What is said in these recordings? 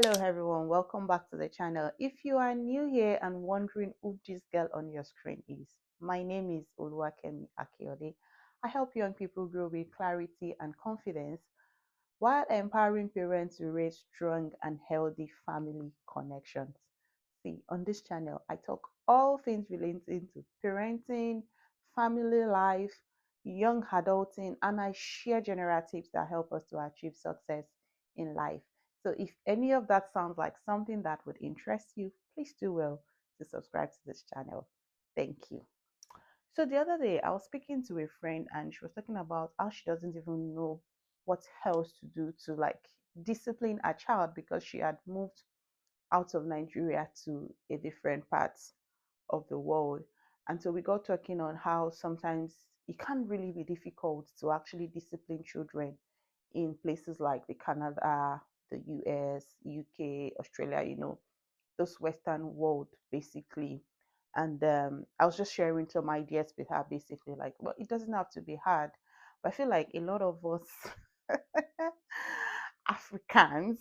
Hello everyone, welcome back to the channel. If you are new here and wondering who this girl on your screen is, my name is Oluwakemi Akiode. I help young people grow with clarity and confidence while empowering parents to raise strong and healthy family connections. See, on this channel, I talk all things relating to parenting, family life, young adulting, and I share general tips that help us to achieve success in life. So, if any of that sounds like something that would interest you, please do well to subscribe to this channel. Thank you. So the other day, I was speaking to a friend and she was talking about how she doesn't even know what else to do to like discipline a child because she had moved out of Nigeria to a different part of the world. And so we got talking on how sometimes it can really be difficult to actually discipline children in places like the Canada, the US, UK, Australia, those Western world basically. And I was just sharing some ideas with her basically, like, well, it doesn't have to be hard. But I feel like a lot of us Africans,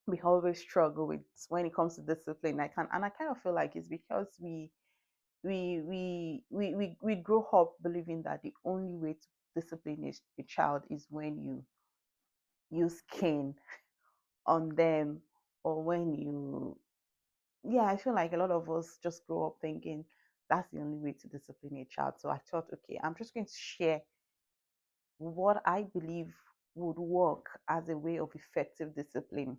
we always struggle with when it comes to discipline. I kind of feel like it's because we grow up believing that the only way to discipline a child is when you use cane on them, or when you, yeah, I feel like a lot of us just grow up thinking that's the only way to discipline a child. So I thought, okay, I'm just going to share what I believe would work as a way of effective discipline,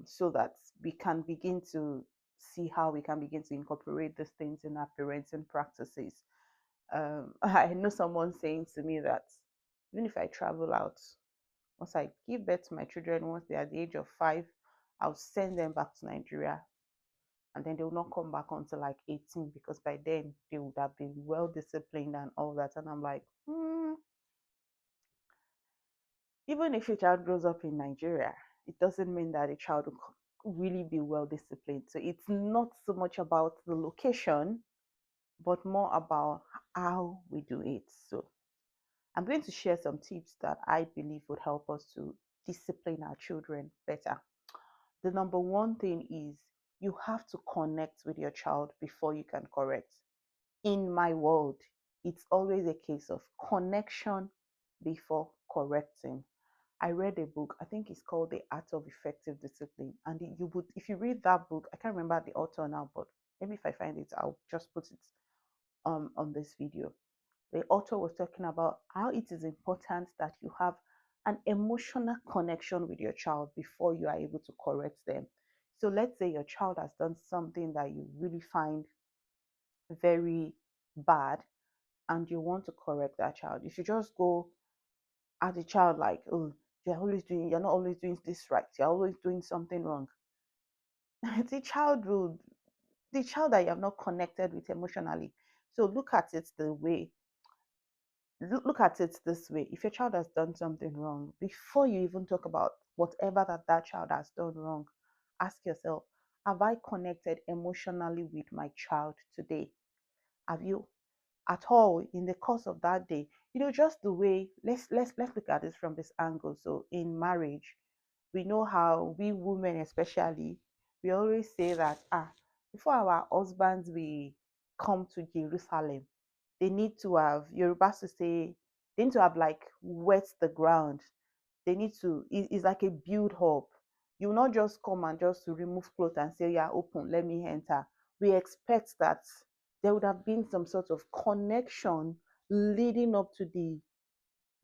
so that we can begin to see how we can begin to incorporate these things in our parenting practices. I know someone saying to me that even if I travel out, once I give birth to my children, once they are at the age of 5, I'll send them back to Nigeria, and then they will not come back until like 18, because by then they would have been well disciplined and all that. And I'm like, even if a child grows up in Nigeria, it doesn't mean that a child will really be well disciplined. So it's not so much about the location, but more about how we do it. So I'm going to share some tips that I believe would help us to discipline our children better. The number one thing is you have to connect with your child before you can correct. In my world, it's always a case of connection before correcting. I read a book, I think it's called The Art of Effective Discipline. And you would, if you read that book, I can't remember the author now, but maybe if I find it, I'll just put it on this video. The author was talking about how it is important that you have an emotional connection with your child before you are able to correct them. So let's say your child has done something that you really find very bad and you want to correct that child. If you just go at the child like, oh, you're not always doing this right, you're always doing something wrong. the child will, the child that you have not connected with emotionally. So look at it this way. If your child has done something wrong, before you even talk about whatever that child has done wrong, ask yourself, have I connected emotionally with my child today? Have you at all in the course of that day? Just the way, let's look at this from this angle. So in marriage, we know how we women especially, we always say that, before our husbands we come to Jerusalem, they need to have, Yorubas to say, they need to have like wet the ground. They need to, it's like a build up. You will not just come and just remove clothes and say, yeah, open, let me enter. We expect that there would have been some sort of connection leading up to the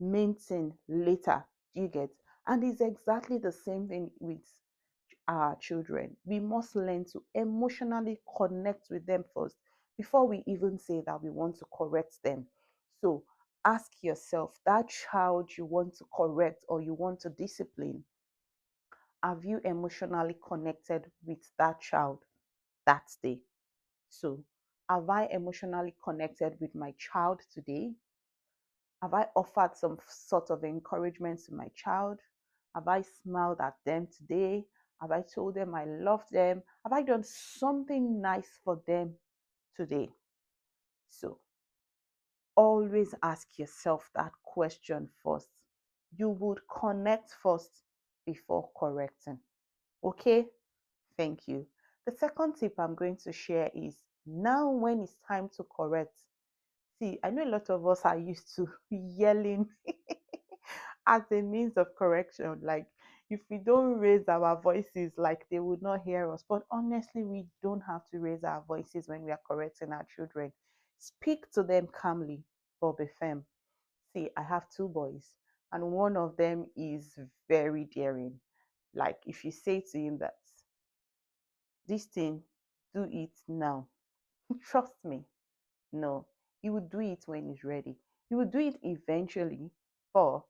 main thing later. Do you get? And it's exactly the same thing with our children. We must learn to emotionally connect with them first before we even say that we want to correct them. So ask yourself, that child you want to correct or you want to discipline, have you emotionally connected with that child that day? So, have I emotionally connected with my child today? Have I offered some sort of encouragement to my child? Have I smiled at them today? Have I told them I love them? Have I done something nice for them today? So always ask yourself that question first. You would connect first before correcting. Okay, thank you. The second tip I'm going to share is now when it's time to correct. See, I know a lot of us are used to yelling as a means of correction. Like, if we don't raise our voices, like they would not hear us. But honestly, we don't have to raise our voices when we are correcting our children. Speak to them calmly, but be firm. See, I have two boys, and one of them is very daring. Like, if you say to him that this thing, do it now, trust me, no, he will do it when he's ready. He will do it eventually, but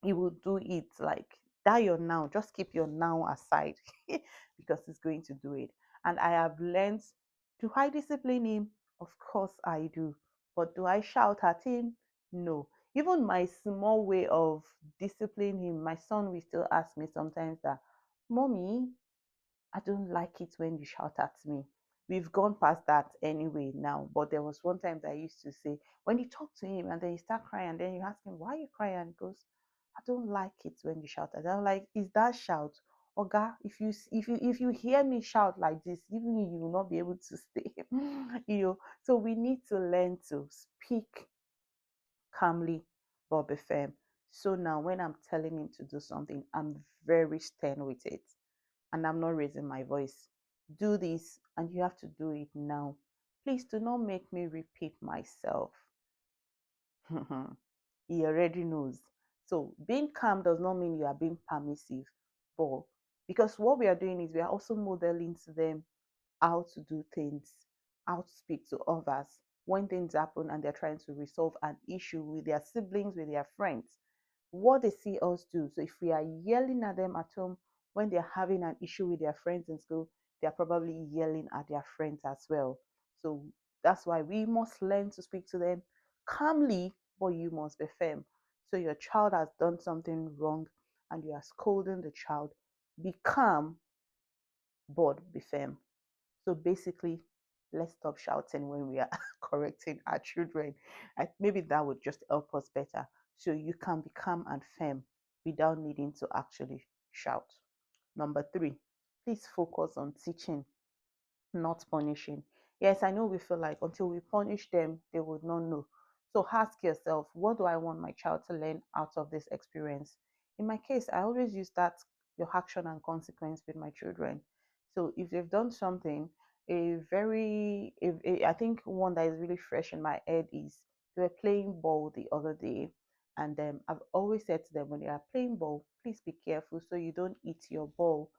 he will do it like that your now. Just keep your now aside because he's going to do it. And I have learned, do I discipline him? Of course I do. But do I shout at him? No. Even my small way of disciplining him, my son will still ask me sometimes that, Mommy, I don't like it when you shout at me. We've gone past that anyway now. But there was one time that I used to say, when you talk to him and then you start crying, and then you ask him, why are you crying? And he goes, I don't like it when you shout at me. I'm like, is that shout? Oga, if you hear me shout like this, even you will not be able to stay. So we need to learn to speak calmly but be firm. So now when I'm telling him to do something, I'm very stern with it and I'm not raising my voice. Do this and you have to do it now. Please do not make me repeat myself. He already knows. So being calm does not mean you are being permissive, but because what we are doing is we are also modeling to them how to do things, how to speak to others when things happen and they're trying to resolve an issue with their siblings, with their friends, what they see us do. So if we are yelling at them at home when they're having an issue with their friends in school, they're probably yelling at their friends as well. So that's why we must learn to speak to them calmly, but you must be firm. So your child has done something wrong and you are scolding the child. Be calm, but be firm. So basically, let's stop shouting when we are correcting our children. Maybe that would just help us better. So you can be calm and firm without needing to actually shout. Number three, please focus on teaching, not punishing. Yes, I know we feel like until we punish them, they would not know. So ask yourself, what do I want my child to learn out of this experience? In my case, I always use that your action and consequence with my children. So if they've done something, I think one that is really fresh in my head is they were playing ball the other day. And I've always said to them when they are playing ball, please be careful so you don't eat your ball,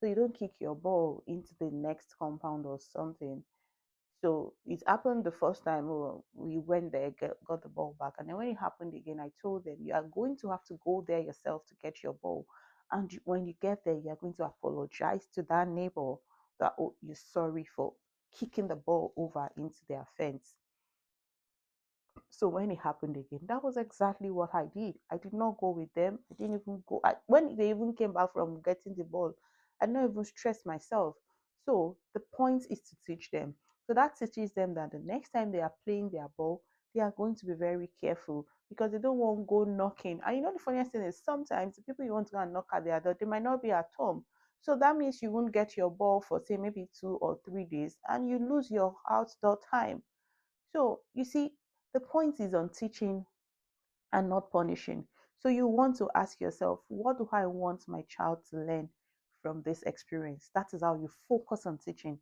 so you don't kick your ball into the next compound or something. So it happened the first time, we went there, got the ball back. And then when it happened again, I told them, you are going to have to go there yourself to get your ball. And when you get there, you are going to apologize to that neighbor that, oh, you're sorry for kicking the ball over into their fence. So when it happened again, that was exactly what I did. I did not go with them. I didn't even go. When they even came back from getting the ball, I did not even stress myself. So the point is to teach them. So that teaches them that the next time they are playing their ball, they are going to be very careful because they don't want to go knocking. And you know the funniest thing is sometimes the people you want to go and knock at their door, they might not be at home. So that means you won't get your ball for say maybe 2 or 3 days and you lose your outdoor time. So you see, the point is on teaching and not punishing. So you want to ask yourself, what do I want my child to learn from this experience? That is how you focus on teaching,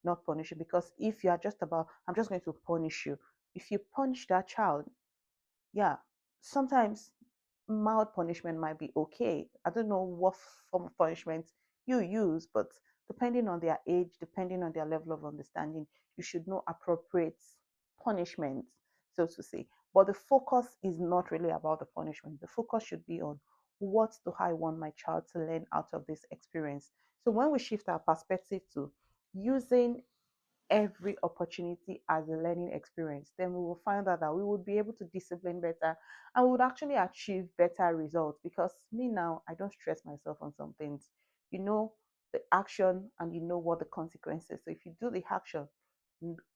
not punishing. Because if you are just about, I'm just going to punish you, if you punish that child, yeah, sometimes mild punishment might be okay. I don't know what form of punishment you use, but depending on their age, depending on their level of understanding, you should know appropriate punishment, so to say. But the focus is not really about the punishment. The focus should be on what do I want my child to learn out of this experience. So when we shift our perspective to using every opportunity as a learning experience, then we will find out that we would be able to discipline better and we would actually achieve better results. Because me now, I don't stress myself on some things. You know the action and you know what the consequences. So if you do the action,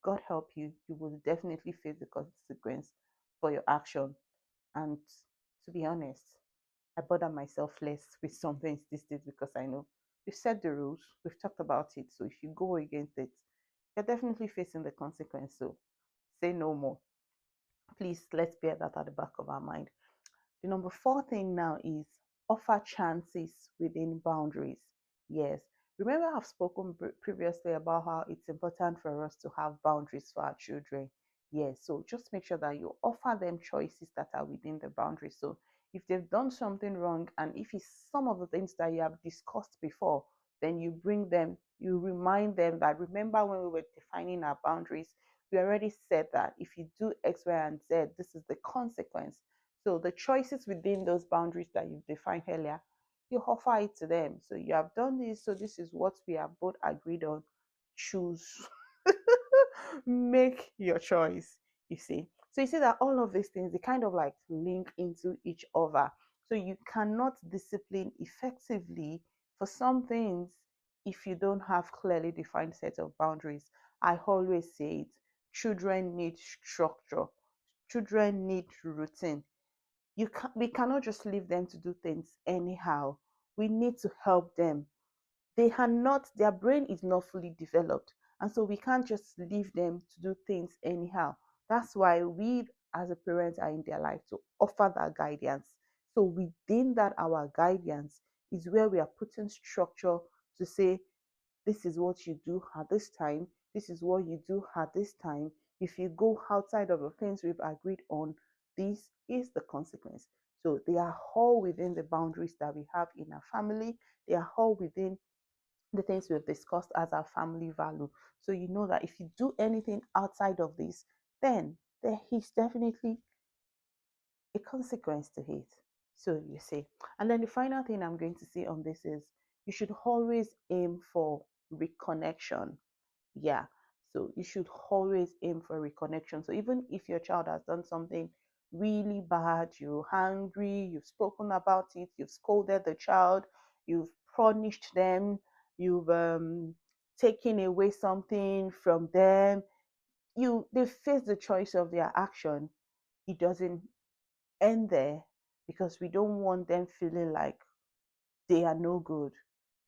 God help you, you will definitely face the consequence for your action. And to be honest, I bother myself less with some things these days because I know we've set the rules, we've talked about it. So if you go against it, you're definitely facing the consequence. So say no more. Please, let's bear that at the back of our mind. The number four thing now is offer chances within boundaries. Yes. Remember, I've spoken previously about how it's important for us to have boundaries for our children. Yes. So just make sure that you offer them choices that are within the boundaries. So if they've done something wrong and if it's some of the things that you have discussed before, then you bring them, you remind them that remember when we were defining our boundaries, we already said that if you do X, Y, and Z, this is the consequence. So the choices within those boundaries that you've defined earlier, you offer it to them. So you have done this, so this is what we have both agreed on. Choose. Make your choice, you see. So you see that all of these things, they kind of like link into each other. So you cannot discipline effectively for some things if you don't have clearly defined set of boundaries. I always say it. Children need structure. Children need routine. We cannot just leave them to do things anyhow. We need to help them. They are not, their brain is not fully developed, and so we can't just leave them to do things anyhow. That's why we as a parent are in their life to offer that guidance. So within that, our guidance is where we are putting structure to say this is what you do at this time, this is what you do at this time. If you go outside of the things we've agreed on, this is the consequence. So they are all within the boundaries that we have in our family. They are all within the things we've discussed as our family value. So you know that if you do anything outside of this, then there is definitely a consequence to it. So you see. And then the final thing I'm going to say on this is you should always aim for reconnection. Yeah. So you should always aim for reconnection. So even if your child has done something really bad, you're angry, you've spoken about it, you've scolded the child, you've punished them, you've taken away something from them, they face the choice of their action. It doesn't end there because we don't want them feeling like they are no good.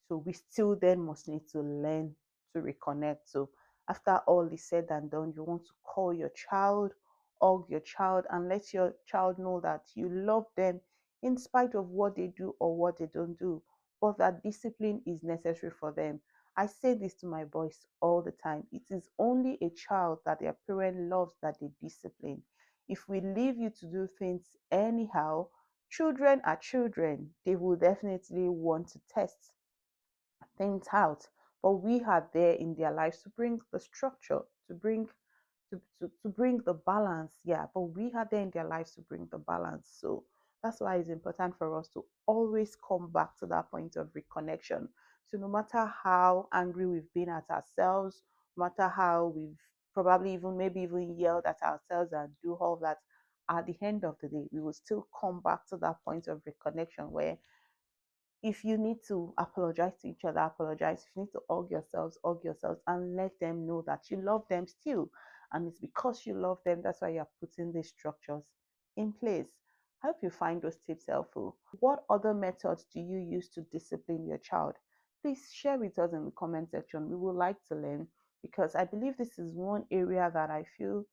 So we still then must need to learn to reconnect. So after all is said and done, you want to call your child, hug your child, and let your child know that you love them in spite of what they do or what they don't do, but that discipline is necessary for them. I say this to my boys all the time. It is only a child that their parent loves that they discipline. If we leave you to do things anyhow, children are children. They will definitely want to test things out. But we are there in their lives to bring the structure, to bring the balance. Yeah, but we are there in their lives to bring the balance. So that's why it's important for us to always come back to that point of reconnection. So no matter how angry we've been at ourselves, no matter how we've probably even maybe even yelled at ourselves and do all that, at the end of the day, we will still come back to that point of reconnection where if you need to apologize to each other, apologize. If you need to hug yourselves, and let them know that you love them still. And it's because you love them, that's why you're putting these structures in place. I hope you find those tips helpful. What other methods do you use to discipline your child? Please share with us in the comment section. We would like to learn because I believe this is one area that I feel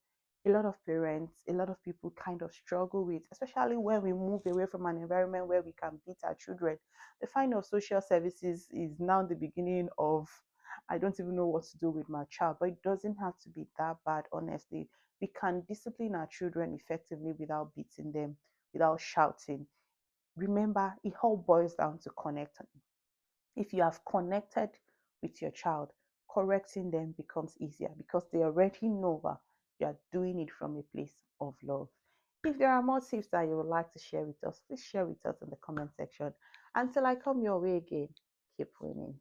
a lot of parents, a lot of people kind of struggle with, especially when we move away from an environment where we can beat our children. The find of social services is now the beginning of I don't even know what to do with my child, but it doesn't have to be that bad, honestly. We can discipline our children effectively without beating them, without shouting. Remember, it all boils down to connecting. If you have connected with your child, correcting them becomes easier because they already know that you are doing it from a place of love. If there are more tips that you would like to share with us, please share with us in the comment section. Until I come your way again, keep winning.